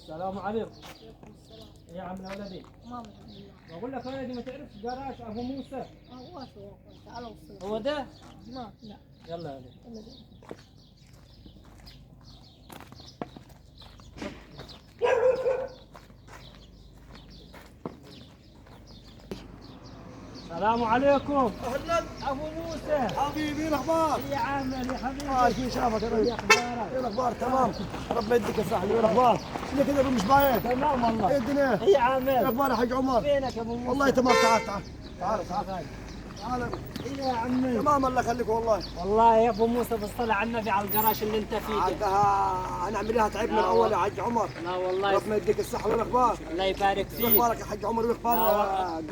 السلام عليكم. عليكم السلام. يا عم ولدي، تمام الحمد لله. بقول لك ولدي ما تعرفش جراج ابو موسى؟ هو شو تعال وصل. هو ده؟ ما لا. يلا يا ولدي. يلا بينا. السلام عليكم. اهلا ابو موسى. حبيبي، الاخبار؟ يا عم يا حبيبي. كيف شافك يا ايه رجل؟ اخبارك؟ ايه الاخبار؟ تمام. ربنا يديك الصحه. ايه الاخبار؟ ليه كده مش باين؟ تمام والله. ايه الدنيا؟ ايه يا عامر؟ ايه الاخبار يا حاج عمر؟ فينك يا ابو موسى؟ والله تمام. تعال تعال تعال تعال تعال. تعال. ايه يا عمي؟ تمام الله يخليك والله. والله يا ابو موسى بالصلاة على النبي على الجراج اللي انت فيه ده. عندها هنعمل لها تعبنا الاول يا حاج عمر. لا والله. ربنا يديك الصحه. وايه الاخبار؟ الله يبارك ايه فيك. اخبارك يا حاج عمر؟ وايه اخبار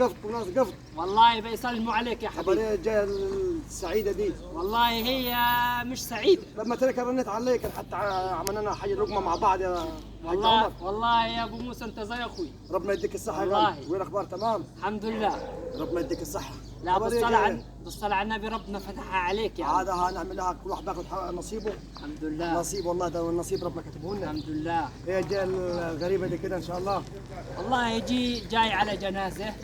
قفط وناس قفط؟ والله بيسلموا عليك يا حبيبي. خبريه الجايه السعيده دي. والله هي مش سعيدة. لما ترك رنيت عليك حتى عملنا لنا حي لقمه مع بعض يا حاج والله عمر. والله يا ابو موسى انت زي اخوي. ربنا يديك الصحه يا والله. غالي. وايه الاخبار؟ تمام. الحمد لله. ربنا يديك الصحه. لا خبرية بالصلاة جاية. بالصلاة على النبي ربنا فتحها عليك يا عم. عادة هنعمل لها كل واحد بياخذ نصيبه. الحمد لله. نصيب والله، ده النصيب ربنا كاتبه لنا. الحمد لله. هي الجايه الغريبه دي كده ان شاء الله. والله يجي جاي على جنازة.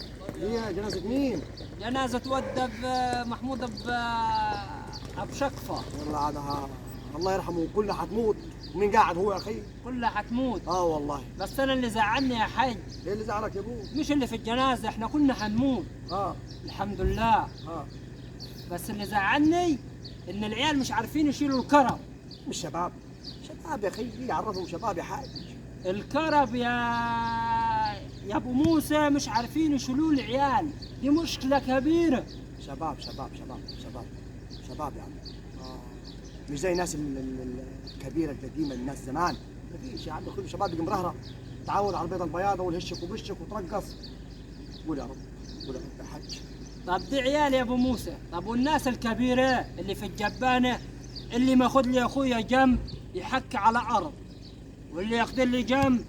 هي جنازه مين؟ جنازة تودى محمود بشقفة. والله عادها الله يرحمه كلها حتموت. ومين قاعد هو يا اخي؟ كلها حتموت. والله. بس انا اللي زعلني يا حاج ايه اللي زعلك يا ابوه؟ مش اللي في الجنازة، احنا كنا حنموت. اه الحمد لله. اه بس اللي زعلني ان العيال مش عارفين يشيلوا الكرب. مش شباب. شباب يا اخي، يعرفهم شباب يا حاج. الكرب يا ابو موسى مش عارفين يشيلوه العيال، دي مشكلة كبيرة. شباب شباب شباب شباب شباب يعني. مش زي الناس الكبيره القديمه، الناس زمان. ما فيش يا عم، كل شباب يجي مرهره تعود على البيضه البياضه والهشك وبشك وترقص. قول يا رب، قول يا رب يا حج. طب دي عيال يا ابو موسى، طب والناس الكبيرة اللي في الجبانة اللي ماخذ لي اخويا جنب يحكي على ارض، واللي ياخذ لي جنب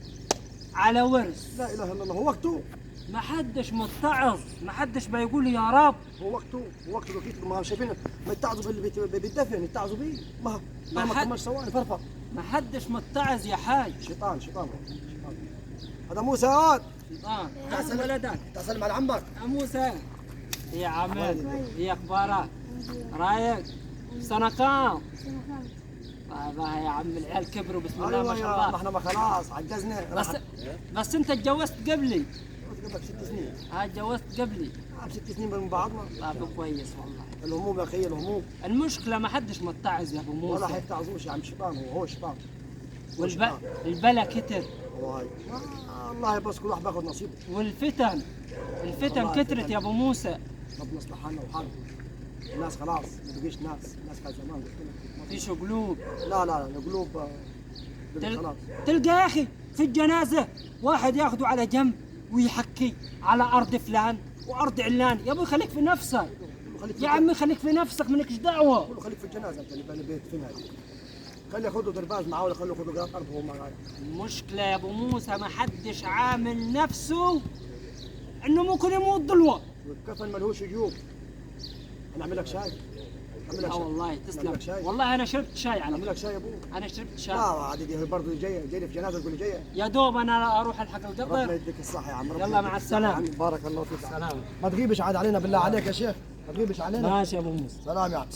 على ورث. لا اله الا الله. هو وقته، ما حدش متعظ، ما حدش بيقول يا رب. هو وقته، هو وقته. اكيد ما شايفين ما يتعظوا بالدفن، يتعظوا بيه. ما حد- كملش ثواني فرفر. ما حدش متعظ يا حاج. شيطان شيطان شيطان. هذا موسى. هات شيطان تعال ولدك. تسلم على عمك. يا موسى يا عماد، ايه اخبارك؟ رايق؟ سنة كام؟ طيب يا عم العيال كبروا بسم الله ما ايوه شاء يا ما الله. احنا ما خلاص عجزنا. بس انت اتجوزت قبلي. قبلك 6 سنين. اتجوزت قبلي. 6 سنين من بعضنا. طيب كويس والله. الهموم يا اخي، الهموم. المشكلة ما حدش متعظ يا ابو ولا موسى. حيتعظوش يا عم. شيطان هو الشيطان. البلا كتر. والله الله بس كل واحد بياخذ نصيبه. والفتن والله كترت الفتن. يا ابو موسى. ربنا يصلح حالنا وحالكم. الناس خلاص ما بقيش الناس كان زمان قلت لك. ما فيش قلوب. لا القلوب خلاص. تلقى يا اخي في الجنازة واحد ياخده على جنب ويحكي على ارض فلان وارض علان. يا ابوي خليك في نفسك يا عمي، خليك في نفسك، مالكش دعوة. قول له خليك في الجنازه انت اللي بين البيت فين هذه. خلي ياخذوا درباز معاه ولا خليه ياخذوا قراط ارض وهو معاه. المشكلة يا ابو موسى ما حدش عامل نفسه انه ممكن يموت دلوقتي. والكفن ملهوش جيوب. هنعمل لك شاي. نعمل لك شاي. والله نعمل تسلم. لك شاي. والله انا شربت شاي على نعمل فكرة. لك شاي يا ابوه. انا شربت لا شاي. عادي دي برضه جايه في جنازه تقول لي جايه. يا دوب انا اروح الحق ربنا القطر. يديك الصحه يا عم. ربنا يلا يديك مع الصحة يا السلامة. عم. بارك الله فيك. سلام. ما تغيبش عاد علينا بالله عليك يا شيخ. ما تغيبش علينا. ماشي يا ابو موسى. سلام يا عم.